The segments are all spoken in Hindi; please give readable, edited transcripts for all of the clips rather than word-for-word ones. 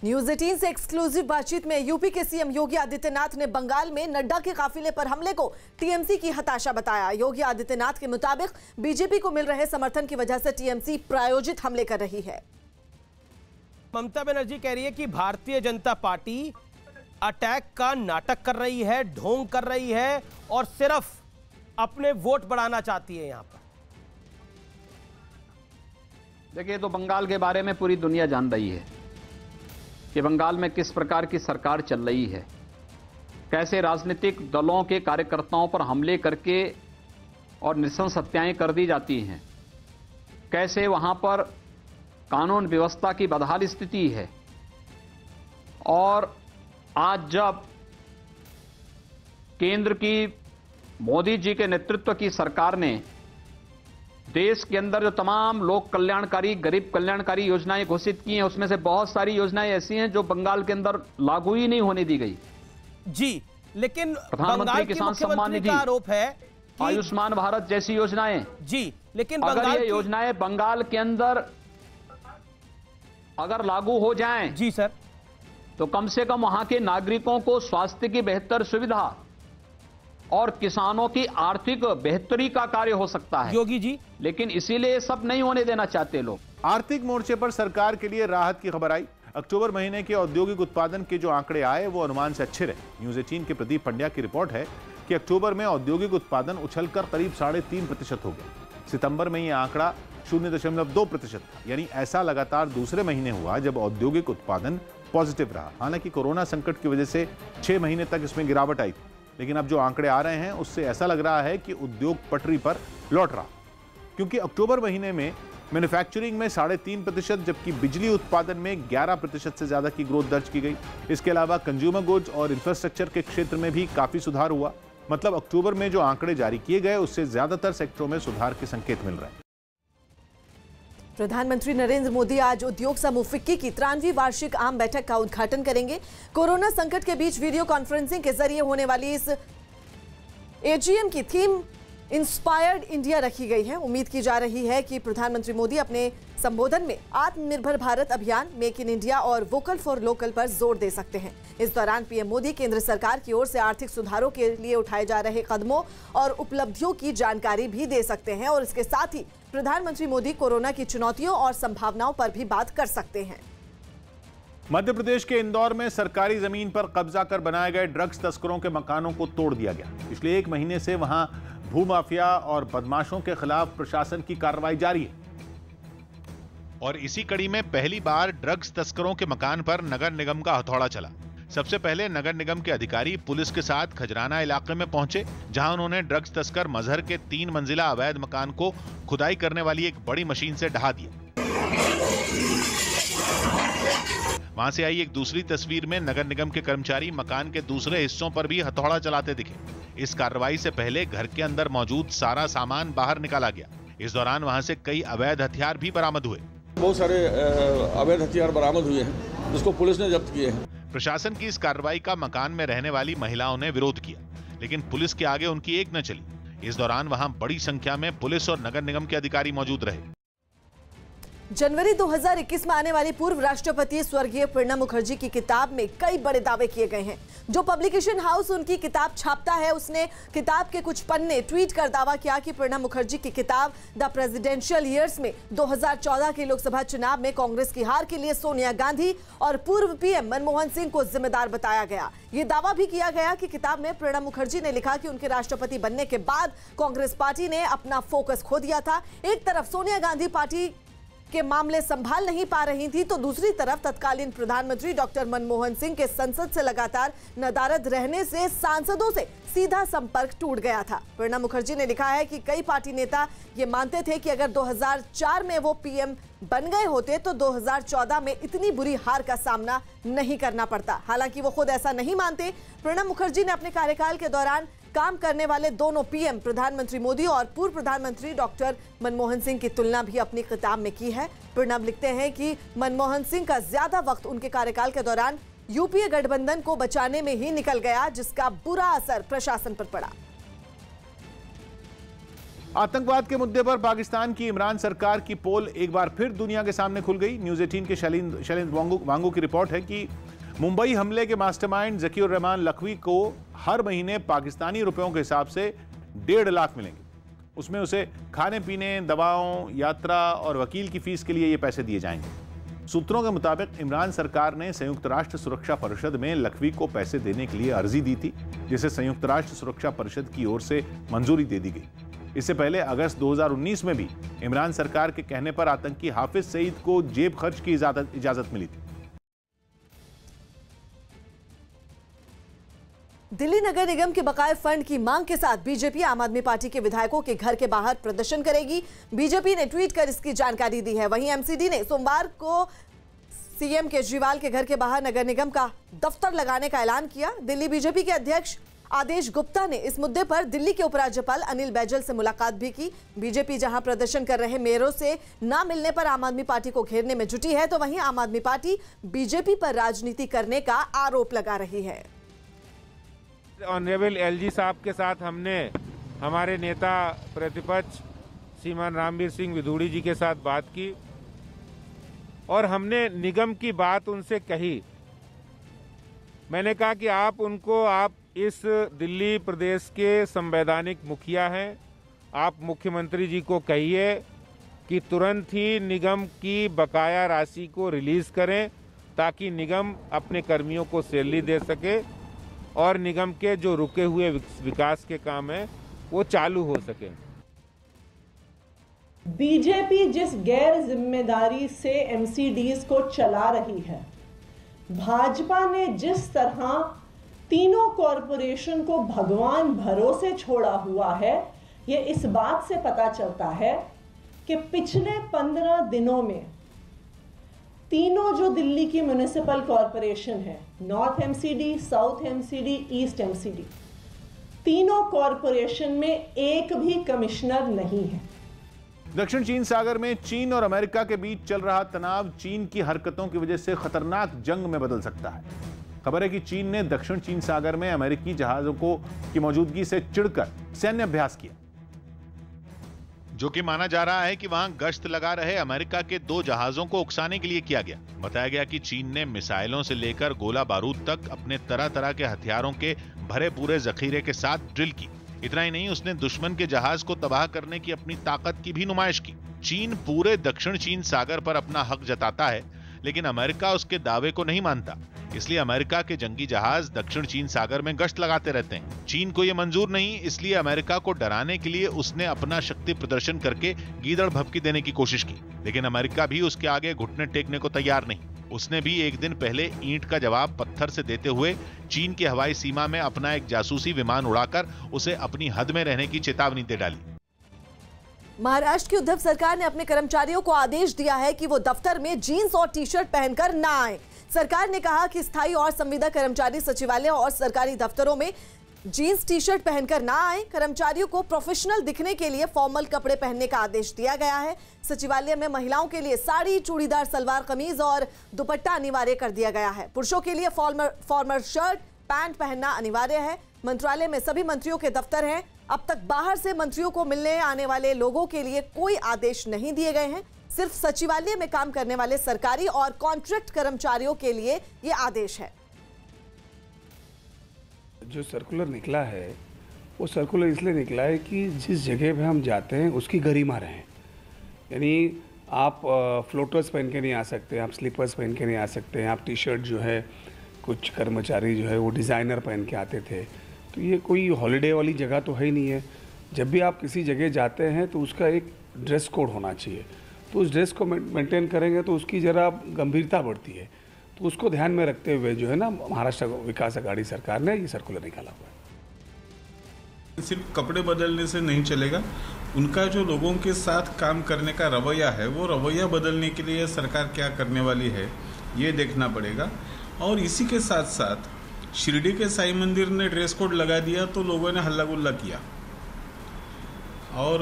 न्यूज 18 से एक्सक्लूसिव बातचीत में यूपी के सीएम योगी आदित्यनाथ ने बंगाल में नड्डा के काफिले पर हमले को टीएमसी की हताशा बताया। योगी आदित्यनाथ के मुताबिक बीजेपी को मिल रहे समर्थन की वजह से टीएमसी प्रायोजित हमले कर रही है। ममता बनर्जी कह रही है कि भारतीय जनता पार्टी अटैक का नाटक कर रही है, ढोंग कर रही है और सिर्फ अपने वोट बढ़ाना चाहती है। यहां पर देखिए, तो बंगाल के बारे में पूरी दुनिया जान रही है कि बंगाल में किस प्रकार की सरकार चल रही है, कैसे राजनीतिक दलों के कार्यकर्ताओं पर हमले करके और नृशंस हत्याएं कर दी जाती हैं, कैसे वहां पर कानून व्यवस्था की बदहाल स्थिति है। और आज जब केंद्र की मोदी जी के नेतृत्व की सरकार ने देश के अंदर जो तमाम लोक कल्याणकारी, गरीब कल्याणकारी योजनाएं घोषित की हैं, उसमें से बहुत सारी योजनाएं ऐसी हैं जो बंगाल के अंदर लागू ही नहीं होने दी गई। जी, लेकिन प्रधानमंत्री किसान सम्मान निधि, आरोप है आयुष्मान भारत जैसी योजनाएं, जी, लेकिन अगर ये योजनाएं बंगाल के अंदर अगर लागू हो जाएं, जी सर, तो कम से कम वहां के नागरिकों को स्वास्थ्य की बेहतर सुविधा और किसानों की आर्थिक बेहतरी का कार्य हो सकता है योगी जी। लेकिन इसीलिए सब नहीं होने देना चाहते लोग। आर्थिक मोर्चे पर सरकार के लिए राहत की खबर आई। अक्टूबर महीने के औद्योगिक उत्पादन के जो आंकड़े आए वो अनुमान से अच्छे रहे। न्यूज 18 के प्रदीप पंड्या की रिपोर्ट है कि अक्टूबर में औद्योगिक उत्पादन उछलकर करीब 3.5% हो गया। सितंबर में यह आंकड़ा 0.2% था, यानी ऐसा लगातार दूसरे महीने हुआ जब औद्योगिक उत्पादन पॉजिटिव रहा। हालांकि कोरोना संकट की वजह से 6 महीने तक इसमें गिरावट आई थी, लेकिन अब जो आंकड़े आ रहे हैं उससे ऐसा लग रहा है कि उद्योग पटरी पर लौट रहा, क्योंकि अक्टूबर महीने में मैन्युफैक्चरिंग में 3.5%, जबकि बिजली उत्पादन में 11% से ज्यादा की ग्रोथ दर्ज की गई। इसके अलावा कंज्यूमर गुड्स और इंफ्रास्ट्रक्चर के क्षेत्र में भी काफी सुधार हुआ। मतलब अक्टूबर में जो आंकड़े जारी किए गए उससे ज्यादातर सेक्टरों में सुधार के संकेत मिल रहे हैं। प्रधानमंत्री नरेंद्र मोदी आज उद्योग समूह फिक्की की 93वीं वार्षिक आम बैठक का उद्घाटन करेंगे। कोरोना संकट के बीच वीडियो कॉन्फ्रेंसिंग के जरिए होने वाली इस एजीएम की थीम इंस्पायर्ड इंडिया रखी गई है। उम्मीद की जा रही है कि प्रधानमंत्री मोदी अपने संबोधन में आत्मनिर्भर भारत अभियान, मेक इन इंडिया और वोकल फॉर लोकल पर जोर दे सकते हैं। इस दौरान पीएम मोदी केंद्र सरकार की ओर से आर्थिक सुधारों के लिए उठाए जा रहे कदमों और उपलब्धियों की जानकारी भी दे सकते हैं और इसके साथ ही प्रधानमंत्री मोदी कोरोना की चुनौतियों और संभावनाओं पर भी बात कर सकते हैं। मध्य प्रदेश के इंदौर में सरकारी जमीन पर कब्जा कर बनाए गए ड्रग्स तस्करों के मकानों को तोड़ दिया गया। पिछले 1 महीने से वहां भूमाफिया और बदमाशों के खिलाफ प्रशासन की कार्रवाई जारी है। और इसी कड़ी में पहली बार ड्रग्स तस्करों के मकान पर नगर निगम का हथौड़ा चला। सबसे पहले नगर निगम के अधिकारी पुलिस के साथ खजराना इलाके में पहुंचे, जहां उन्होंने ड्रग्स तस्कर मजहर के 3 मंजिला अवैध मकान को खुदाई करने वाली एक बड़ी मशीन से ढहा दिया। वहां से आई एक दूसरी तस्वीर में नगर निगम के कर्मचारी मकान के दूसरे हिस्सों पर भी हथौड़ा चलाते दिखे। इस कार्रवाई से पहले घर के अंदर मौजूद सारा सामान बाहर निकाला गया। इस दौरान वहां से कई अवैध हथियार भी बरामद हुए। बहुत सारे अवैध हथियार बरामद हुए हैं, जिसको पुलिस ने जब्त किए हैं। प्रशासन की इस कार्रवाई का मकान में रहने वाली महिलाओं ने विरोध किया, लेकिन पुलिस के आगे उनकी एक न चली। इस दौरान वहां बड़ी संख्या में पुलिस और नगर निगम के अधिकारी मौजूद रहे। जनवरी 2021 में आने वाली पूर्व राष्ट्रपति स्वर्गीय प्रणब मुखर्जी की किताब में कई बड़े दावे किए गए हैं। जो पब्लिकेशन हाउस उनकी किताब छापता है, उसने किताब के कुछ पन्ने ट्वीट कर दावा किया कि प्रणब मुखर्जी की किताब द प्रेसिडेंशियल ईयर्स में 2014 के लोकसभा चुनाव में कांग्रेस की हार के लिए सोनिया गांधी और पूर्व पीएम मनमोहन सिंह को जिम्मेदार बताया गया। ये दावा भी किया गया कि किताब में प्रणब मुखर्जी ने लिखा कि उनके राष्ट्रपति बनने के बाद कांग्रेस पार्टी ने अपना फोकस खो दिया था। एक तरफ सोनिया गांधी पार्टी के मामले संभाल नहीं पा रही थी, तो दूसरी तरफ तत्कालीन प्रधानमंत्री डॉक्टर मनमोहन सिंह के संसद से लगातार नदारद रहने से सांसदों से सीधा संपर्क टूट गया था। प्रणब मुखर्जी ने लिखा है कि कई पार्टी नेता ये मानते थे कि अगर 2004 में वो पीएम बन गए होते तो 2014 में इतनी बुरी हार का सामना नहीं करना पड़ता। हालांकि वो खुद ऐसा नहीं मानते। प्रणब मुखर्जी ने अपने कार्यकाल के दौरान काम करने वाले दोनों पीएम प्रधानमंत्री मोदी और पूर्व प्रधानमंत्री डॉक्टर मनमोहन सिंह की तुलना भी अपनी किताब में की है। प्रणब लिखते हैं कि मनमोहन सिंह का ज्यादा वक्त उनके कार्यकाल के दौरान यूपीए गठबंधन को बचाने में ही निकल गया, जिसका बुरा असर प्रशासन पर पड़ा। आतंकवाद के मुद्दे पर पाकिस्तान की इमरान सरकार की पोल एक बार फिर दुनिया के सामने खुल गई। न्यूज़ 18 के शैलेंद्र वांगू की रिपोर्ट है कि मुंबई हमले के मास्टरमाइंड ज़कीउर रहमान लखवी को हर महीने पाकिस्तानी रुपयों के हिसाब से 1.5 लाख मिलेंगे। उसमें उसे खाने पीने, दवाओं, यात्रा और वकील की फीस के लिए ये पैसे दिए जाएंगे। सूत्रों के मुताबिक इमरान सरकार ने संयुक्त राष्ट्र सुरक्षा परिषद में लखवी को पैसे देने के लिए अर्जी दी थी, जिसे संयुक्त राष्ट्र सुरक्षा परिषद की ओर से मंजूरी दे दी गई। इससे पहले अगस्त 2019 में भी इमरान सरकार के कहने पर आतंकी हाफिज सईद को जेब खर्च की इजाजत मिली थी। दिल्ली नगर निगम के बकाये फंड की मांग के साथ बीजेपी आम आदमी पार्टी के विधायकों के घर के बाहर प्रदर्शन करेगी। बीजेपी ने ट्वीट कर इसकी जानकारी दी है। वहीं एमसीडी ने सोमवार को सीएम केजरीवाल के घर के बाहर नगर निगम का दफ्तर लगाने का ऐलान किया। दिल्ली बीजेपी के अध्यक्ष आदेश गुप्ता ने इस मुद्दे पर दिल्ली के उपराज्यपाल अनिल बैजल से मुलाकात भी की। बीजेपी जहां प्रदर्शन कर रहे मेयरों से ना मिलने पर आम आदमी पार्टी को घेरने में जुटी है, तो वहीं आम आदमी पार्टी बीजेपी पर राजनीति करने का आरोप लगा रही है। ऑनरेबल एलजी साहब के साथ हमने हमारे नेता प्रतिपक्ष श्रीमान रामवीर सिंह विधूड़ी जी के साथ बात की और हमने निगम की बात उनसे कही। मैंने कहा कि आप इस दिल्ली प्रदेश के संवैधानिक मुखिया हैं, आप मुख्यमंत्री जी को कहिए कि तुरंत ही निगम की बकाया राशि को रिलीज करें ताकि निगम अपने कर्मियों को सैलरी दे सके और निगम के जो रुके हुए विकास के काम हैं वो चालू हो सके। बीजेपी जिस गैर जिम्मेदारी से एमसीडीज को चला रही है, भाजपा ने जिस तरह तीनों कॉरपोरेशन को भगवान भरोसे छोड़ा हुआ है, ये इस बात से पता चलता है कि पिछले 15 दिनों में तीनों जो दिल्ली की म्युनिसिपल कॉरपोरेशन है, north MCD, south MCD, east MCD, तीनों कॉरपोरेशन में एक भी कमिश्नर नहीं है। दक्षिण चीन सागर में चीन और अमेरिका के बीच चल रहा तनाव चीन की हरकतों की वजह से खतरनाक जंग में बदल सकता है। खबर है कि चीन ने दक्षिण चीन सागर में अमेरिकी जहाजों की मौजूदगी से चिढ़कर सैन्य अभ्यास किया, जो कि माना जा रहा है कि वहां गश्त लगा रहे अमेरिका के 2 जहाजों को उकसाने के लिए किया गया। बताया गया कि चीन ने मिसाइलों से लेकर गोला बारूद तक अपने तरह तरह के हथियारों के भरे पूरे जखीरे के साथ ड्रिल की। इतना ही नहीं, उसने दुश्मन के जहाज को तबाह करने की अपनी ताकत की भी नुमाइश की। चीन पूरे दक्षिण चीन सागर पर अपना हक जताता है, लेकिन अमेरिका उसके दावे को नहीं मानता। इसलिए अमेरिका के जंगी जहाज दक्षिण चीन सागर में गश्त लगाते रहते हैं। चीन को यह मंजूर नहीं, इसलिए अमेरिका को डराने के लिए उसने अपना शक्ति प्रदर्शन करके गीदड़ भभकी देने की कोशिश की, लेकिन अमेरिका भी उसके आगे घुटने टेकने को तैयार नहीं। उसने भी एक दिन पहले ईंट का जवाब पत्थर से देते हुए चीन की हवाई सीमा में अपना एक जासूसी विमान उड़ाकर उसे अपनी हद में रहने की चेतावनी दे डाली। महाराष्ट्र की उद्धव सरकार ने अपने कर्मचारियों को आदेश दिया है कि वो दफ्तर में जीन्स और टी-शर्ट पहनकर ना आए। सरकार ने कहा कि स्थायी और संविदा कर्मचारी सचिवालय और सरकारी दफ्तरों में जीन्स टी-शर्ट पहनकर ना आए। कर्मचारियों को प्रोफेशनल दिखने के लिए फॉर्मल कपड़े पहनने का आदेश दिया गया है। सचिवालय में महिलाओं के लिए साड़ी, चूड़ीदार सलवार कमीज और दुपट्टा अनिवार्य कर दिया गया है। पुरुषों के लिए फॉर्मल शर्ट, पैंट पहनना अनिवार्य है। मंत्रालय में सभी मंत्रियों के दफ्तर हैं। अब तक बाहर से मंत्रियों को मिलने आने वाले लोगों के लिए कोई आदेश नहीं दिए गए हैं। सिर्फ सचिवालय में काम करने वाले सरकारी और कॉन्ट्रैक्ट कर्मचारियों के लिए ये आदेश है। जो सर्कुलर निकला है वो सर्कुलर इसलिए निकला है कि जिस जगह पे हम जाते हैं उसकी गरिमा रहे। यानी आप फ्लोटर्स पहन के नहीं आ सकते, आप स्लीपर्स पहन के नहीं आ सकते हैं, आप टी शर्ट जो है, कुछ कर्मचारी जो है वो डिज़ाइनर पहन के आते थे। तो ये कोई हॉलिडे वाली जगह तो है ही नहीं है। जब भी आप किसी जगह जाते हैं तो उसका एक ड्रेस कोड होना चाहिए, तो उस ड्रेस को मेंटेन करेंगे तो उसकी ज़रा गंभीरता बढ़ती है। तो उसको ध्यान में रखते हुए जो है ना, महाराष्ट्र विकास अघाड़ी सरकार ने ये सर्कुलर निकाला हुआ है। सिर्फ कपड़े बदलने से नहीं चलेगा, उनका जो लोगों के साथ काम करने का रवैया है वो रवैया बदलने के लिए सरकार क्या करने वाली है ये देखना पड़ेगा। और इसी के साथ साथ शिरडी के साईं मंदिर ने ड्रेस कोड लगा दिया तो लोगों ने हल्ला गुल्ला किया, और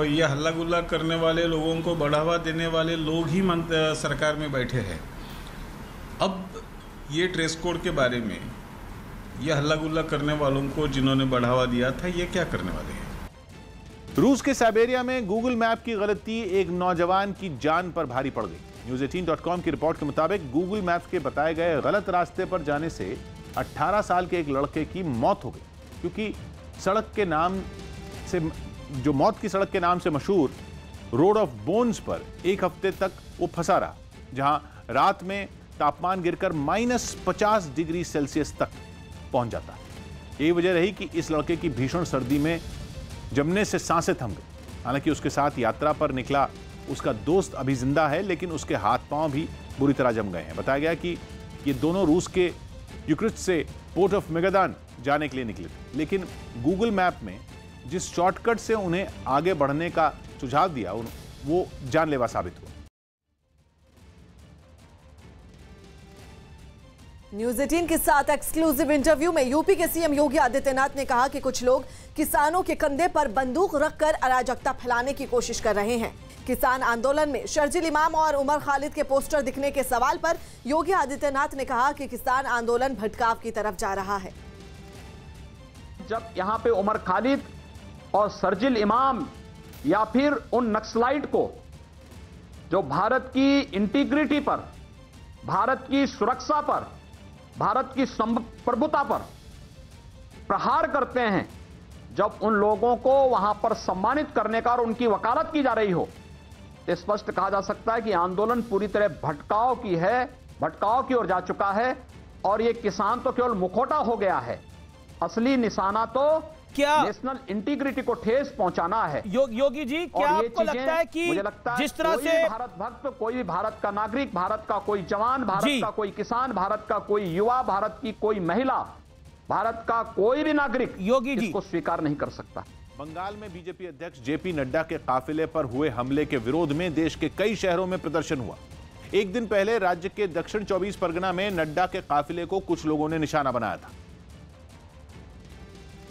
ये हल्ला गुल्ला करने वाले लोगों को बढ़ावा देने वाले लोग ही सरकार में बैठे हैं। अब ये ड्रेस कोड के बारे में, ये हल्ला गुल्ला करने वालों को जिन्होंने बढ़ावा दिया था, ये क्या करने वाले हैं? रूस के साइबेरिया में गूगल मैप की गलती एक नौजवान की जान पर भारी पड़ गई। News18.com की रिपोर्ट के मुताबिक गूगल मैप्स के बताए गए गलत रास्ते पर जाने से 18 साल के एक लड़के की मौत हो गई, क्योंकि सड़क के नाम से सड़क के नाम से मशहूर रोड ऑफ बोन्स पर एक हफ्ते तक वो फंसा रहा, जहां रात में तापमान गिरकर -50 डिग्री सेल्सियस तक पहुंच जाता है। यही वजह रही कि इस लड़के की भीषण सर्दी में जमने से सांसें थम गई। हालांकि उसके साथ यात्रा पर निकला उसका दोस्त अभी जिंदा है, लेकिन उसके हाथ पांव भी बुरी तरह जम गए हैं। बताया गया कि ये दोनों रूस के यूक्रेन से पोर्ट ऑफ मेगादान जाने के लिए निकले थे, लेकिन गूगल मैप में जिस शॉर्टकट से उन्हें आगे बढ़ने का सुझाव दिया वो जानलेवा साबित हुआ। News18 के साथ एक्सक्लूसिव इंटरव्यू में यूपी के सीएम योगी आदित्यनाथ ने कहा कि कुछ लोग किसानों के कंधे पर बंदूक रखकर अराजकता फैलाने की कोशिश कर रहे हैं। किसान आंदोलन में शर्जिल इमाम और उमर खालिद के पोस्टर दिखने के सवाल पर योगी आदित्यनाथ ने कहा कि किसान आंदोलन भटकाव की तरफ जा रहा है। जब यहाँ पे उमर खालिद और शर्जिल इमाम या फिर उन नक्सलाइट को जो भारत की इंटीग्रिटी पर, भारत की सुरक्षा पर, भारत की प्रभुता पर प्रहार करते हैं, जब उन लोगों को वहां पर सम्मानित करने का और उनकी वकालत की जा रही हो, तो स्पष्ट कहा जा सकता है कि आंदोलन पूरी तरह भटकाव की ओर जा चुका है। और ये किसान तो केवल मुखौटा हो गया है, असली निशाना तो क्या नेशनल इंटीग्रिटी को ठेस पहुंचाना है। योगी जी, क्या आपको लगता है कि मुझे लगता है जिस तरह से भारत भक्त, कोई भी भारत का नागरिक, भारत का कोई जवान, भारत का कोई किसान, भारत का कोई युवा, भारत की कोई महिला, भारत का कोई भी नागरिक योगी जी इसको स्वीकार नहीं कर सकता। बंगाल में बीजेपी अध्यक्ष जेपी नड्डा के काफिले पर हुए हमले के विरोध में देश के कई शहरों में प्रदर्शन हुआ। एक दिन पहले राज्य के दक्षिण 24 परगना में नड्डा के काफिले को कुछ लोगों ने निशाना बनाया था,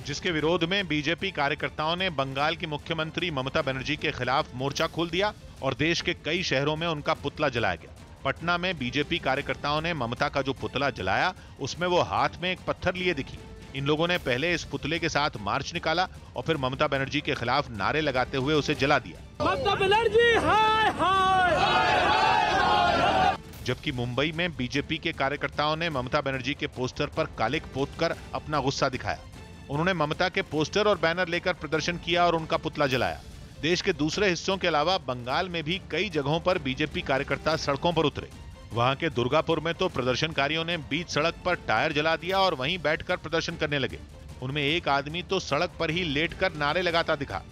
जिसके विरोध में बीजेपी कार्यकर्ताओं ने बंगाल की मुख्यमंत्री ममता बनर्जी के खिलाफ मोर्चा खोल दिया और देश के कई शहरों में उनका पुतला जलाया गया। पटना में बीजेपी कार्यकर्ताओं ने ममता का जो पुतला जलाया, उसमें वो हाथ में एक पत्थर लिए दिखी। इन लोगों ने पहले इस पुतले के साथ मार्च निकाला और फिर ममता बनर्जी के खिलाफ नारे लगाते हुए उसे जला दिया। ममता बनर्जी हाय हाय। जबकि मुंबई में बीजेपी के कार्यकर्ताओं ने ममता बनर्जी के पोस्टर पर कालिक पोतकर अपना गुस्सा दिखाया। उन्होंने ममता के पोस्टर और बैनर लेकर प्रदर्शन किया और उनका पुतला जलाया। देश के दूसरे हिस्सों के अलावा बंगाल में भी कई जगहों पर बीजेपी कार्यकर्ता सड़कों पर उतरे। वहां के दुर्गापुर में तो प्रदर्शनकारियों ने बीच सड़क पर टायर जला दिया और वहीं बैठकर प्रदर्शन करने लगे। उनमें एक आदमी तो सड़क पर ही लेटकर नारे लगाता दिखा।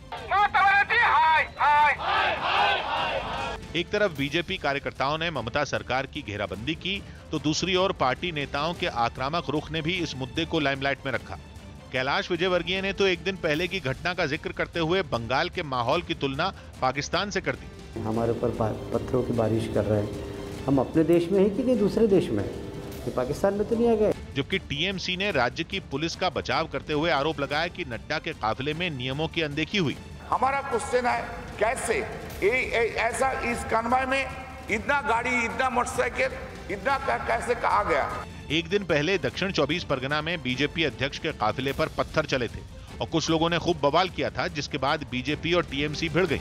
एक तरफ बीजेपी कार्यकर्ताओं ने ममता सरकार की घेराबंदी की, तो दूसरी ओर पार्टी नेताओं के आक्रामक रुख ने भी इस मुद्दे को लाइमलाइट में रखा। कैलाश विजयवर्गीय ने तो एक दिन पहले की घटना का जिक्र करते हुए बंगाल के माहौल की तुलना पाकिस्तान से कर दी। हमारे ऊपर पत्थरों की बारिश कर रहे हैं, हम अपने देश में हैं कि नहीं दूसरे देश में, ये पाकिस्तान में तो नहीं आ गए। जबकि टीएमसी ने राज्य की पुलिस का बचाव करते हुए आरोप लगाया कि नड्डा के काफिले में नियमों की अनदेखी हुई। हमारा क्वेश्चन है, कैसे ऐसा इस कन्वॉय में इतना गाड़ी, इतना मोटरसाइकिल, इतना कैसे आ गया। एक दिन पहले दक्षिण 24 परगना में बीजेपी अध्यक्ष के काफिले पर पत्थर चले थे और कुछ लोगों ने खूब बवाल किया था, जिसके बाद बीजेपी और टीएमसी भिड़ गई।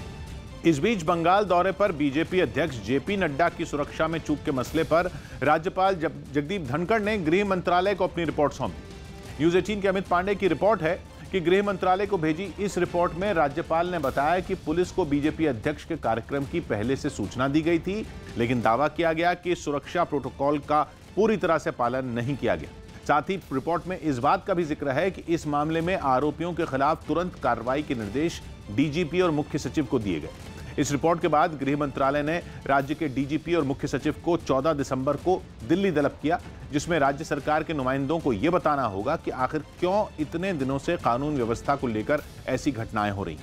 इस बीच बंगाल दौरे पर बीजेपी अध्यक्ष जेपी नड्डा की सुरक्षा में चूक के मसले पर राज्यपाल जगदीप धनखड़ ने गृह मंत्रालय को अपनी रिपोर्ट सौंपी। News18 के अमित पांडे की रिपोर्ट है कि गृह मंत्रालय को भेजी इस रिपोर्ट में राज्यपाल ने बताया कि पुलिस को बीजेपी अध्यक्ष के कार्यक्रम की पहले से सूचना दी गई थी, लेकिन दावा किया गया कि सुरक्षा प्रोटोकॉल का पूरी तरह से पालन नहीं किया गया। साथ ही रिपोर्ट में इस बात का भी जिक्र है कि इस मामले में आरोपियों के खिलाफ तुरंत कार्रवाई के निर्देश डीजीपी और मुख्य सचिव को दिए गए। इस रिपोर्ट के बाद गृह मंत्रालय ने राज्य के डीजीपी और मुख्य सचिव को 14 दिसंबर को दिल्ली तलब किया, जिसमें राज्य सरकार के नुमाइंदों को यह बताना होगा कि आखिर क्यों इतने दिनों से कानून व्यवस्था को लेकर ऐसी घटनाएं हो रही।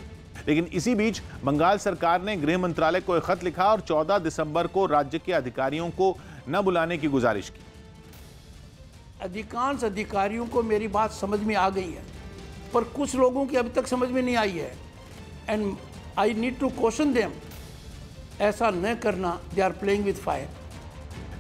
लेकिन इसी बीच बंगाल सरकार ने गृह मंत्रालय को एक खत लिखा और 14 दिसंबर को राज्य के अधिकारियों को न बुलाने की गुजारिश की। अधिकांश अधिकारियों को मेरी बात समझ में आ गई है, पर कुछ लोगों की अभी तक समझ में नहीं आई है, and I need to question them. ऐसा न करना, they are playing with fire.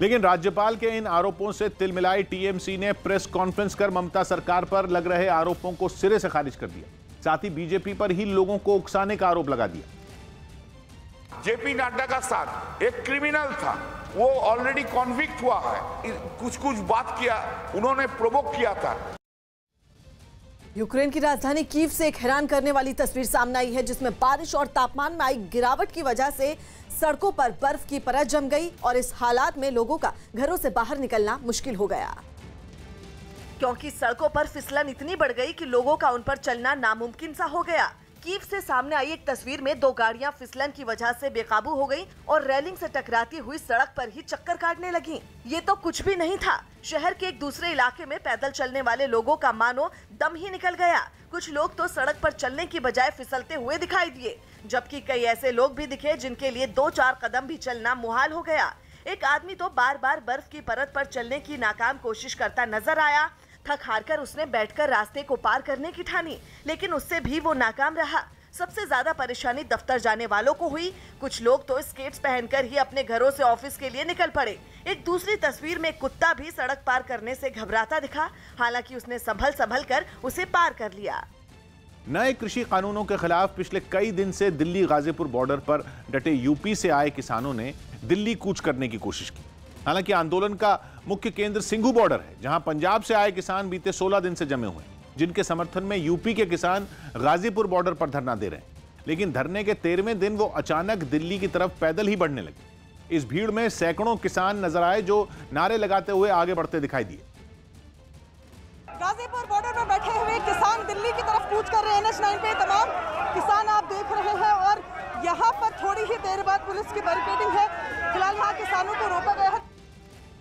लेकिन राज्यपाल के इन आरोपों से तिलमिलाई टीएमसी ने प्रेस कॉन्फ्रेंस कर ममता सरकार पर लग रहे आरोपों को सिरे से खारिज कर दिया। साथ ही बीजेपी पर ही लोगों को उकसाने का आरोप लगा दिया। जेपी नड्डा का साथ एक क्रिमिनल था, वो ऑलरेडी कॉन्विक्ट हुआ है, कुछ बात किया, उन्होंने प्रोवोक किया था। यूक्रेन की राजधानी कीव से एक हैरान करने वाली तस्वीर सामने आई है, जिसमें बारिश और तापमान में आई गिरावट की वजह से सड़कों पर बर्फ की परत जम गई और इस हालात में लोगों का घरों से बाहर निकलना मुश्किल हो गया, क्योंकि सड़कों पर फिसलन इतनी बढ़ गई कि लोगों का उन पर चलना नामुमकिन सा हो गया। कीव से सामने आई एक तस्वीर में 2 गाड़ियां फिसलन की वजह से बेकाबू हो गईं और रेलिंग से टकराती हुई सड़क पर ही चक्कर काटने लगीं। ये तो कुछ भी नहीं था, शहर के एक दूसरे इलाके में पैदल चलने वाले लोगों का मानो दम ही निकल गया। कुछ लोग तो सड़क पर चलने की बजाय फिसलते हुए दिखाई दिए, जबकि कई ऐसे लोग भी दिखे जिनके लिए 2-4 कदम भी चलना मुहाल हो गया। एक आदमी तो बार बार बर्फ की परत पर चलने की नाकाम कोशिश करता नजर आया। थक हारकर उसने बैठकर रास्ते को पार करने की ठानी, लेकिन उससे भी वो नाकाम रहा। सबसे ज्यादा परेशानी दफ्तर जाने वालों को हुई। कुछ लोग तो स्केट्स पहनकर ही अपने घरों से ऑफिस के लिए निकल पड़े। एक दूसरी तस्वीर में कुत्ता भी सड़क पार करने से घबराता दिखा, हालांकि उसने संभल कर उसे पार कर लिया। नए कृषि कानूनों के खिलाफ पिछले कई दिन से दिल्ली गाजीपुर बॉर्डर पर डटे यूपी से आए किसानों ने दिल्ली कूच करने की कोशिश की। हालांकि आंदोलन का मुख्य केंद्र सिंघू बॉर्डर है, जहां पंजाब से आए किसान बीते 16 दिन से जमे हुए हैं, जिनके समर्थन में यूपी के किसान गाजीपुर बॉर्डर पर धरना दे रहे हैं। लेकिन धरने के 13वें दिन वो अचानक दिल्ली की तरफ पैदल ही बढ़ने लगे। इस भीड़ में सैकड़ों किसान नजर आए जो नारे लगाते हुए आगे बढ़ते दिखाई दिए। गाजीपुर बॉर्डर पर बैठे हुए किसान दिल्ली की तरफ कूच कर रहे हैं। NH9 पे तमाम किसान आप देख रहे हैं और यहाँ पर थोड़ी ही देर बाद पुलिस की बैरिकेडिंग है। फिलहाल यहाँ किसानों को रोका गया है।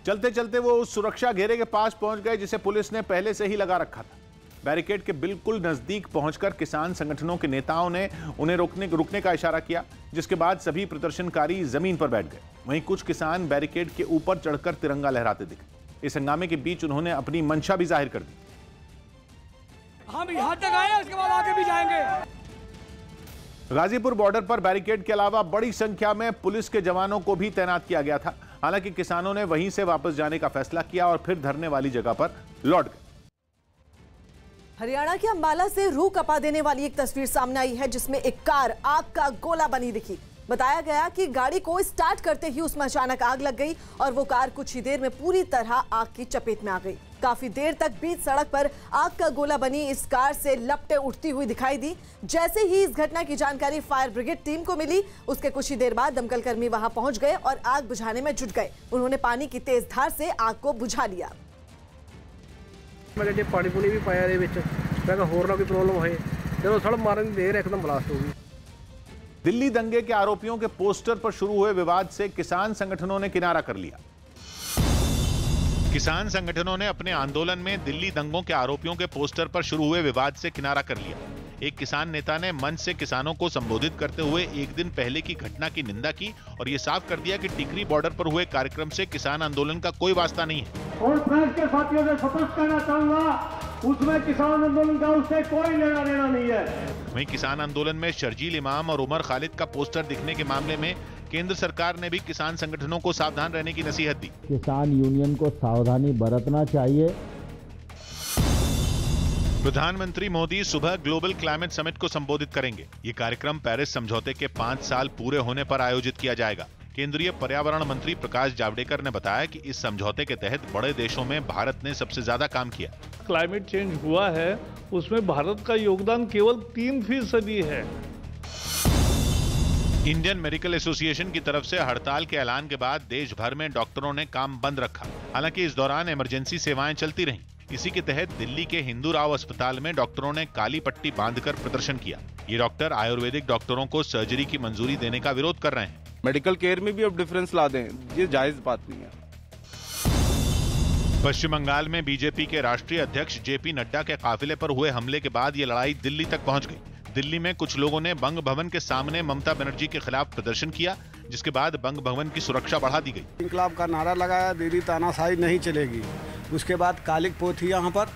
चलते चलते वो उस सुरक्षा घेरे के पास पहुंच गए जिसे पुलिस ने पहले से ही लगा रखा था। बैरिकेड के बिल्कुल नजदीक पहुंचकर किसान संगठनों के नेताओं ने उन्हें रुकने का इशारा किया, जिसके बाद सभी प्रदर्शनकारी जमीन पर बैठ गए। वहीं कुछ किसान बैरिकेड के ऊपर चढ़कर तिरंगा लहराते दिखे। इस हंगामे के बीच उन्होंने अपनी मंशा भी जाहिर कर दी। हम यहाँ तक आए, उसके बाद आगे भी जाएंगे। गाजीपुर बॉर्डर पर बैरिकेड के अलावा बड़ी संख्या में पुलिस के जवानों को भी तैनात किया गया था। हालांकि किसानों ने वहीं से वापस जाने का फैसला किया और फिर धरने वाली जगह पर लौट गए। हरियाणा के अंबाला से रूह कपा देने वाली एक तस्वीर सामने आई है, जिसमें एक कार आग का गोला बनी दिखी। बताया गया कि गाड़ी को स्टार्ट करते ही उसमें अचानक आग लग गई और वो कार कुछ ही देर में पूरी तरह आग की चपेट में आ गई। काफी देर तक बीच सड़क पर आग का गोला बनी इस कार से लपटें उठती हुई दिखाई दी। जैसे ही इस घटना की जानकारी फायर ब्रिगेड टीम को मिली, उसके कुछ ही देर बाद दमकल कर्मी वहां पहुंच गए और आग बुझाने में जुट गए। उन्होंने पानी की तेज धार से आग को बुझा लिया। पानी पुनी भी पाया होर ना कोई प्रॉब्लम होए, जब सड़क मारने देर एकदम ब्लास्ट हो गई। दिल्ली दंगे के आरोपियों के पोस्टर पर शुरू हुए विवाद से किसान संगठनों ने किनारा कर लिया। किसान संगठनों ने अपने आंदोलन में दिल्ली दंगों के आरोपियों के पोस्टर पर शुरू हुए विवाद से किनारा कर लिया। एक किसान नेता ने मंच से किसानों को संबोधित करते हुए एक दिन पहले की घटना की निंदा की और ये साफ कर दिया कि टिकरी बॉर्डर पर हुए कार्यक्रम से किसान आंदोलन का कोई वास्ता नहीं है। और प्रेस के साथियों से स्पष्ट कहना चाहूंगा, उसमें किसान आंदोलन का उससे कोई लेना देना नहीं है। वहीं किसान आंदोलन में शर्जील इमाम और उमर खालिद का पोस्टर दिखने के मामले में केंद्र सरकार ने भी किसान संगठनों को सावधान रहने की नसीहत दी। किसान यूनियन को सावधानी बरतना चाहिए। प्रधानमंत्री मोदी सुबह ग्लोबल क्लाइमेट समिट को संबोधित करेंगे। ये कार्यक्रम पेरिस समझौते के 5 साल पूरे होने पर आयोजित किया जाएगा। केंद्रीय पर्यावरण मंत्री प्रकाश जावड़ेकर ने बताया कि इस समझौते के तहत बड़े देशों में भारत ने सबसे ज्यादा काम किया। क्लाइमेट चेंज हुआ है, उसमें भारत का योगदान केवल 3% है। इंडियन मेडिकल एसोसिएशन की तरफ से हड़ताल के ऐलान के बाद देश भर में डॉक्टरों ने काम बंद रखा। हालांकि इस दौरान इमरजेंसी सेवाएं चलती रहीं। इसी के तहत दिल्ली के हिंदू राव अस्पताल में डॉक्टरों ने काली पट्टी बांधकर प्रदर्शन किया। ये डॉक्टर आयुर्वेदिक डॉक्टरों को सर्जरी की मंजूरी देने का विरोध कर रहे हैं। मेडिकल केयर में भी अब डिफरेंस ला दें, ये जायज बात नहीं है। पश्चिम बंगाल में बीजेपी के राष्ट्रीय अध्यक्ष जेपी नड्डा के काफिले पर हुए हमले के बाद ये लड़ाई दिल्ली तक पहुंच गई। दिल्ली में कुछ लोगों ने बंग भवन के सामने ममता बनर्जी के खिलाफ प्रदर्शन किया, जिसके बाद बंग भवन की सुरक्षा बढ़ा दी गई। इंकलाब का नारा लगाया, दीदी तानाशाही नहीं चलेगी। उसके बाद कालिक पोथी यहाँ पर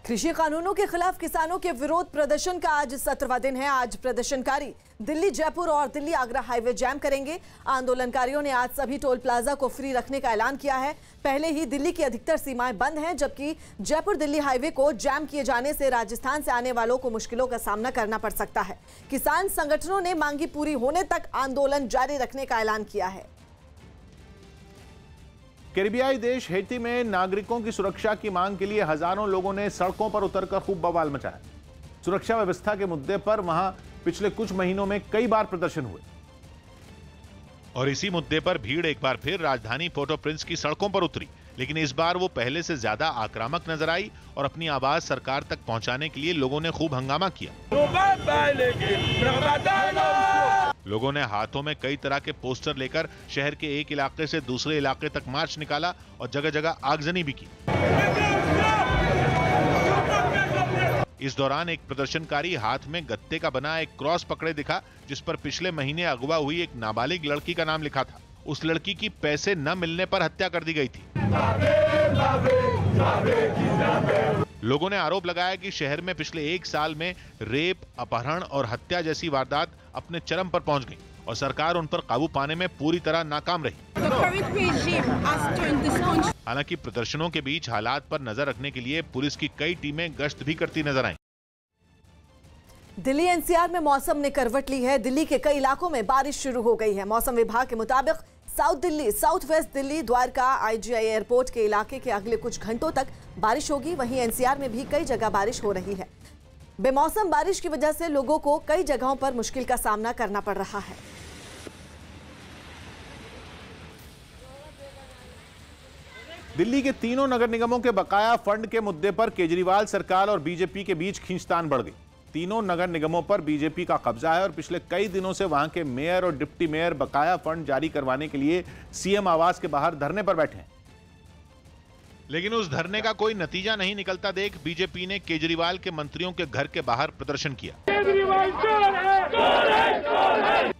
कृषि कानूनों के खिलाफ किसानों के विरोध प्रदर्शन का आज 17वां दिन है। आज प्रदर्शनकारी दिल्ली जयपुर और दिल्ली आगरा हाईवे जैम करेंगे। आंदोलनकारियों ने आज सभी टोल प्लाजा को फ्री रखने का ऐलान किया है। पहले ही दिल्ली की अधिकतर सीमाएं बंद हैं, जबकि जयपुर दिल्ली हाईवे को जैम किए जाने से राजस्थान से आने वालों को मुश्किलों का सामना करना पड़ सकता है। किसान संगठनों ने मांगी पूरी होने तक आंदोलन जारी रखने का ऐलान किया है। कैरिबियाई देश हैती में नागरिकों की सुरक्षा की मांग के लिए हजारों लोगों ने सड़कों पर उतरकर खूब बवाल मचाया। सुरक्षा व्यवस्था के मुद्दे पर वहां पिछले कुछ महीनों में कई बार प्रदर्शन हुए और इसी मुद्दे पर भीड़ एक बार फिर राजधानी पोर्ट ऑफ प्रिंस की सड़कों पर उतरी, लेकिन इस बार वो पहले से ज्यादा आक्रामक नजर आई और अपनी आवाज सरकार तक पहुंचाने के लिए लोगों ने खूब हंगामा किया। लोगों ने हाथों में कई तरह के पोस्टर लेकर शहर के एक इलाके से दूसरे इलाके तक मार्च निकाला और जगह जगह आगजनी भी की। इस दौरान एक प्रदर्शनकारी हाथ में गत्ते का बना एक क्रॉस पकड़े दिखा, जिस पर पिछले महीने अगवा हुई एक नाबालिग लड़की का नाम लिखा था। उस लड़की की पैसे न मिलने पर हत्या कर दी गई थी। लोगों ने आरोप लगाया कि शहर में पिछले एक साल में रेप, अपहरण और हत्या जैसी वारदात अपने चरम पर पहुंच गई और सरकार उन पर काबू पाने में पूरी तरह नाकाम रही। हालांकि प्रदर्शनों के बीच हालात पर नजर रखने के लिए पुलिस की कई टीमें गश्त भी करती नजर आईं। दिल्ली एनसीआर में मौसम ने करवट ली है। दिल्ली के कई इलाकों में बारिश शुरू हो गई है। मौसम विभाग के मुताबिक south Delhi, south west Delhi, Dwarka, IGI airport के इलाके के अगले कुछ घंटों तक बारिश होगी। वहीं एनसीआर में भी कई जगह बारिश हो रही है। बेमौसम बारिश की वजह से लोगों को कई जगहों पर मुश्किल का सामना करना पड़ रहा है। दिल्ली के तीनों नगर निगमों के बकाया फंड के मुद्दे पर केजरीवाल सरकार और बीजेपी के बीच खींचतान बढ़ गई। तीनों नगर निगमों पर बीजेपी का कब्जा है और पिछले कई दिनों से वहां के मेयर और डिप्टी मेयर बकाया फंड जारी करवाने के लिए सीएम आवास के बाहर धरने पर बैठे हैं। लेकिन उस धरने का कोई नतीजा नहीं निकलता देख बीजेपी ने केजरीवाल के मंत्रियों के घर के बाहर प्रदर्शन किया।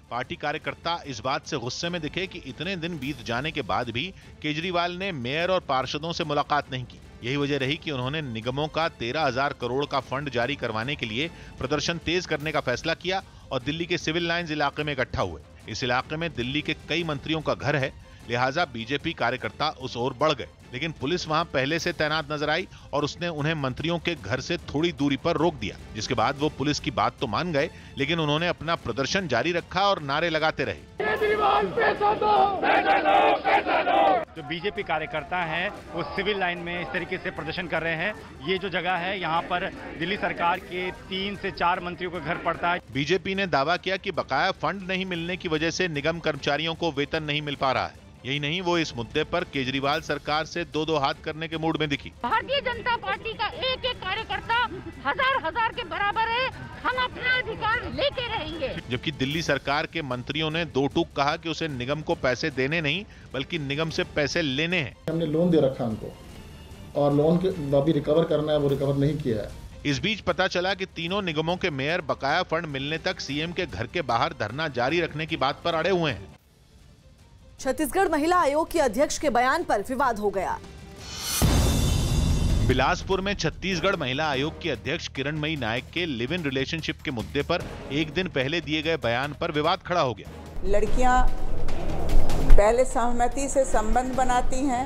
पार्टी कार्यकर्ता इस बात से गुस्से में दिखे कि इतने दिन बीत जाने के बाद भी केजरीवाल ने मेयर और पार्षदों से मुलाकात नहीं की। यही वजह रही कि उन्होंने निगमों का 13,000 करोड़ का फंड जारी करवाने के लिए प्रदर्शन तेज करने का फैसला किया और दिल्ली के सिविल लाइंस इलाके में इकट्ठा हुए। इस इलाके में दिल्ली के कई मंत्रियों का घर है, लिहाजा बीजेपी कार्यकर्ता उस ओर बढ़ गए, लेकिन पुलिस वहां पहले से तैनात नजर आई और उसने उन्हें मंत्रियों के घर से थोड़ी दूरी पर रोक दिया, जिसके बाद वो पुलिस की बात तो मान गए, लेकिन उन्होंने अपना प्रदर्शन जारी रखा और नारे लगाते रहे। जो बीजेपी कार्यकर्ता हैं वो सिविल लाइन में इस तरीके से प्रदर्शन कर रहे हैं। ये जो जगह है यहाँ पर दिल्ली सरकार के 3 से 4 मंत्रियों का घर पड़ता है। बीजेपी ने दावा किया कि बकाया फंड नहीं मिलने की वजह से निगम कर्मचारियों को वेतन नहीं मिल पा रहा है। यही नहीं, वो इस मुद्दे पर केजरीवाल सरकार से दो हाथ करने के मूड में दिखी। भारतीय जनता पार्टी का एक एक कार्यकर्ता हजार के बराबर है, हम अपना अधिकार लेके रहेंगे। जबकि दिल्ली सरकार के मंत्रियों ने दो टूक कहा कि उसे निगम को पैसे देने नहीं बल्कि निगम से पैसे लेने हैं। हमने लोन दे रखा उनको और लोन के अभी रिकवर करना है, वो रिकवर नहीं किया है। इस बीच पता चला कि तीनों निगमों के मेयर बकाया फंड मिलने तक सीएम के घर के बाहर धरना जारी रखने की बात पर अड़े हुए हैं। छत्तीसगढ़ महिला आयोग के अध्यक्ष के बयान पर विवाद हो गया। बिलासपुर में छत्तीसगढ़ महिला आयोग की अध्यक्ष किरणमयी नायक के लिव इन रिलेशनशिप के मुद्दे पर एक दिन पहले दिए गए बयान पर विवाद खड़ा हो गया। लड़कियां पहले सहमति से संबंध बनाती हैं,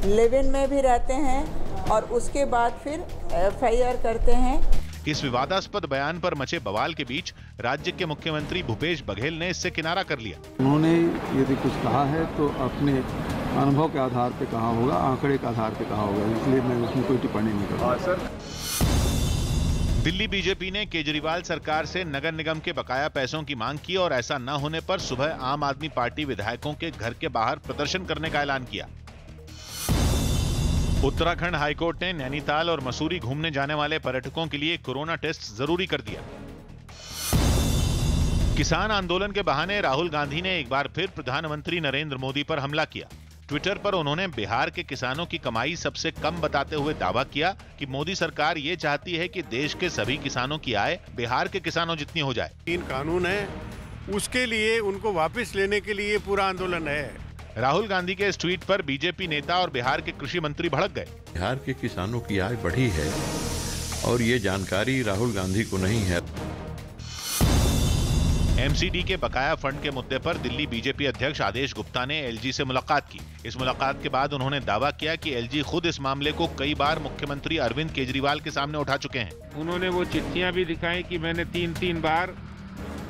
लिव इन में भी रहते हैं और उसके बाद फिर एफआईआर करते हैं। इस विवादास्पद बयान पर मचे बवाल के बीच राज्य के मुख्यमंत्री भूपेश बघेल ने इससे किनारा कर लिया। उन्होंने यदि कुछ कहा है तो अपने अनुभव के आधार पे कहा होगा, आंकड़े के आधार पे कहा होगा, इसलिए मैं उसमें कोई टिप्पणी नहीं करूंगा। दिल्ली बीजेपी ने केजरीवाल सरकार से नगर निगम के बकाया पैसों की मांग की और ऐसा न होने पर सुबह आम आदमी पार्टी विधायकों के घर के बाहर प्रदर्शन करने का ऐलान किया। उत्तराखंड हाईकोर्ट ने नैनीताल और मसूरी घूमने जाने वाले पर्यटकों के लिए कोरोना टेस्ट जरूरी कर दिया। किसान आंदोलन के बहाने राहुल गांधी ने एक बार फिर प्रधानमंत्री नरेंद्र मोदी पर हमला किया। ट्विटर पर उन्होंने बिहार के किसानों की कमाई सबसे कम बताते हुए दावा किया कि मोदी सरकार ये चाहती है कि देश के सभी किसानों की आय बिहार के किसानों जितनी हो जाए। 3 कानून है, उसके लिए उनको वापस लेने के लिए पूरा आंदोलन है राहुल गांधी के इस ट्वीट पर बीजेपी नेता और बिहार के कृषि मंत्री भड़क गए। बिहार के किसानों की आय बढ़ी है और ये जानकारी राहुल गांधी को नहीं है। एमसीडी के बकाया फंड के मुद्दे पर दिल्ली बीजेपी अध्यक्ष आदेश गुप्ता ने एलजी से मुलाकात की। इस मुलाकात के बाद उन्होंने दावा किया कि एलजी खुद इस मामले को कई बार मुख्यमंत्री अरविंद केजरीवाल के सामने उठा चुके हैं। उन्होंने वो चिट्ठियां भी दिखाई कि मैंने तीन बार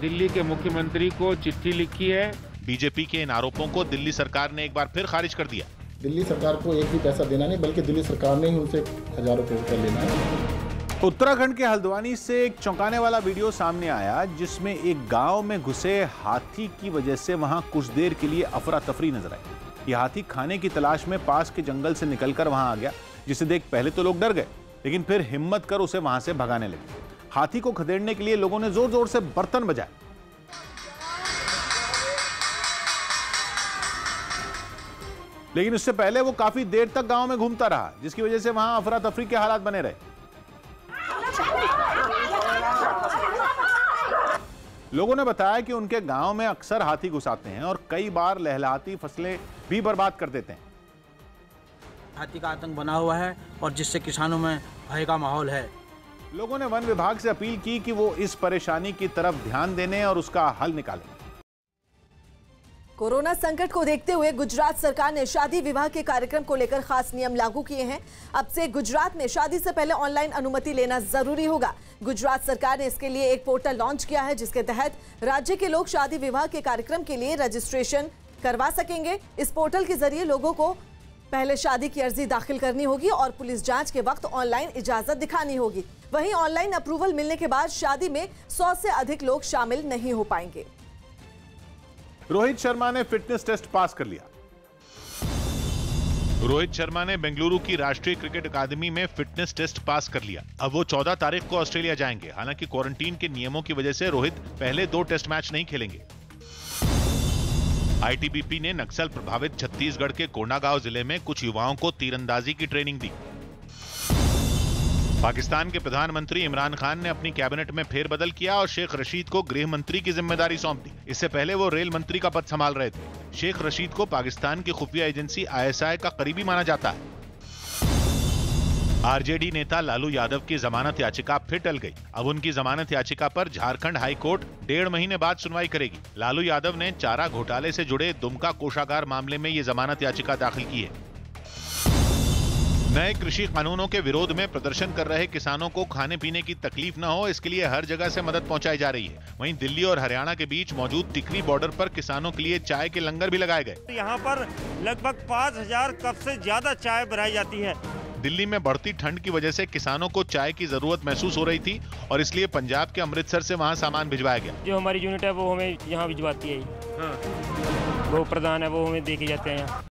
दिल्ली के मुख्यमंत्री को चिट्ठी लिखी है। बीजेपी के इन आरोपों को दिल्ली सरकार ने एक बार फिर खारिज कर दिया। दिल्ली सरकार को एक भी पैसा देना नहीं, बल्कि दिल्ली सरकार ने ही उनसे हजारों करोड़ रुपया लेना है। उत्तराखंड के हल्द्वानी से एक चौंकाने वाला वीडियो सामने आया, जिसमें एक गांव में घुसे हाथी की वजह से वहां कुछ देर के लिए अफरा तफरी नजर आई। यह हाथी खाने की तलाश में पास के जंगल से निकलकर वहां आ गया, जिसे देख पहले तो लोग डर गए, लेकिन फिर हिम्मत कर उसे वहां से भगाने लगे। हाथी को खदेड़ने के लिए लोगों ने जोर जोर से बर्तन बजाए। लेकिन उससे पहले वो काफी देर तक गांव में घूमता रहा, जिसकी वजह से वहां अफरा तफरी के हालात बने रहे। लोगों ने बताया कि उनके गांव में अक्सर हाथी घुस आते हैं और कई बार लहलहाती फसलें भी बर्बाद कर देते हैं। हाथी का आतंक बना हुआ है और जिससे किसानों में भय का माहौल है। लोगों ने वन विभाग से अपील की कि वो इस परेशानी की तरफ ध्यान देने और उसका हल निकालें। कोरोना संकट को देखते हुए गुजरात सरकार ने शादी विवाह के कार्यक्रम को लेकर खास नियम लागू किए हैं। अब से गुजरात में शादी से पहले ऑनलाइन अनुमति लेना जरूरी होगा। गुजरात सरकार ने इसके लिए एक पोर्टल लॉन्च किया है, जिसके तहत राज्य के लोग शादी विवाह के कार्यक्रम के लिए रजिस्ट्रेशन करवा सकेंगे। इस पोर्टल के जरिए लोगों को पहले शादी की अर्जी दाखिल करनी होगी और पुलिस जांच के वक्त ऑनलाइन इजाजत दिखानी होगी। वहीं ऑनलाइन अप्रूवल मिलने के बाद शादी में 100 से अधिक लोग शामिल नहीं हो पाएंगे। रोहित शर्मा ने फिटनेस टेस्ट पास कर लिया। रोहित शर्मा ने बेंगलुरु की राष्ट्रीय क्रिकेट अकादमी में फिटनेस टेस्ट पास कर लिया। अब वो 14 तारीख को ऑस्ट्रेलिया जाएंगे। हालांकि क्वारंटीन के नियमों की वजह से रोहित पहले 2 टेस्ट मैच नहीं खेलेंगे। आईटीबीपी ने नक्सल प्रभावित छत्तीसगढ़ के कोंडागांव जिले में कुछ युवाओं को तीरंदाजी की ट्रेनिंग दी। पाकिस्तान के प्रधानमंत्री इमरान खान ने अपनी कैबिनेट में फेरबदल किया और शेख रशीद को गृह मंत्री की जिम्मेदारी सौंप दी। इससे पहले वो रेल मंत्री का पद संभाल रहे थे। शेख रशीद को पाकिस्तान की खुफिया एजेंसी आईएसआई का करीबी माना जाता है। आरजेडी नेता लालू यादव की जमानत याचिका फिर टल गई। अब उनकी जमानत याचिका पर झारखंड हाईकोर्ट 1.5 महीने बाद सुनवाई करेगी। लालू यादव ने चारा घोटाले से जुड़े दुमका कोषागार मामले में ये जमानत याचिका दाखिल की है। नए कृषि कानूनों के विरोध में प्रदर्शन कर रहे किसानों को खाने पीने की तकलीफ न हो, इसके लिए हर जगह से मदद पहुंचाई जा रही है। वहीं दिल्ली और हरियाणा के बीच मौजूद टिकरी बॉर्डर पर किसानों के लिए चाय के लंगर भी लगाए गए। यहाँ पर लगभग 5000 कप से ज्यादा चाय बनाई जाती है। दिल्ली में बढ़ती ठंड की वजह से किसानों को चाय की जरूरत महसूस हो रही थी और इसलिए पंजाब के अमृतसर से वहाँ सामान भिजवाया गया। जो हमारी यूनिट है वो हमें यहाँ भिजवाती है। वो प्रधान है, वो हमें दे के जाते हैं।